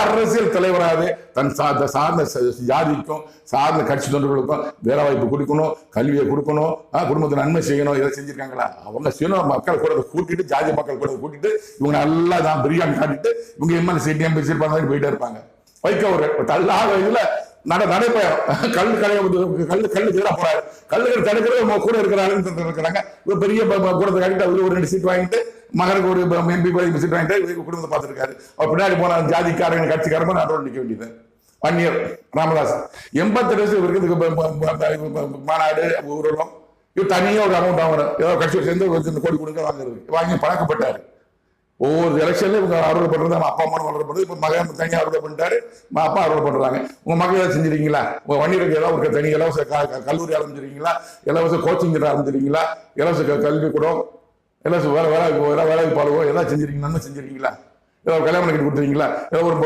அரசியல் தலைவராகவே தன் சார்ந்த ஜாதிக்கும் சார்ந்த கட்சி தொண்டர்களுக்கும் வேலை வாய்ப்பு கொடுக்கணும், கல்வியை கொடுக்கணும், குடும்பத்தை நன்மை செய்யணும். இதை செஞ்சிருக்காங்களா? அவங்க செய்யணும். மக்கள் கூட கூட்டிட்டு, ஜாதி மக்கள் கூட கூட்டிட்டு இவங்க நல்லா தான் பிரியாணி காட்டிட்டு இவங்க எம்எல்சி டிஎம்பிசி போயிட்டே இருப்பாங்க. வைக்க ஒரு தள்ளாத இதுல நடைபெறும். கல்லு கீழே போறாரு. கல்லுகள் தடுக்கிறது கூட இருக்கிறாங்க. பெரிய கூடத்தை கட்டிட்டு அவரு ஒரு 2 சீட் வாங்கிட்டு மகனுக்கு ஒரு எம்பி சீட் வாங்கிட்டு குடும்பத்தை பார்த்துருக்காரு. அவர் பின்னாடி போன ஜாதிக்காரங்க கட்சிக்காரங்க நாட்டோட நிக்க வேண்டியது. வன்னியர் ராமதாஸ் 88 வயசு இருக்கிறதுக்கு மாநாடு ஊர்வலம் இவர் தனியா ஒரு அமௌண்ட் வாங்குறாரு. ஏதோ கட்சியை சேர்ந்து ஒரு கோடி கொடுக்க வாங்கி பழக்கப்பட்டாரு. ஒவ்வொரு எலெக்ஷன்ல இவங்க அறுவடை பண்றது, அப்பா அம்மா அறுவடை பண்றது. இப்ப மகன் தனியாக அறுவடை பண்ணிட்டாரு, அப்பா அறுவடை பண்றாங்க. உங்க மகள் ஏதாவது செஞ்சிருக்கீங்களா? உங்க வன்னியருக்கு ஏதாவது ஒரு தனி இலவச கல்லூரி ஆரம்பிச்சிருக்கீங்களா? இலவச கோச்சிங் ஆரம்பிச்சிருக்கீங்களா? இலவச கல்வி கூடம், இலவச வேலை வாய்ப்பு அலுவலகம் ஏதாவது செஞ்சிருக்கீங்க? நன்மை செஞ்சிருக்கீங்களா? ஏதாவது கல்யாணம் கட்டி கொடுத்துருக்கீங்களா? ஏதாவது ஒரு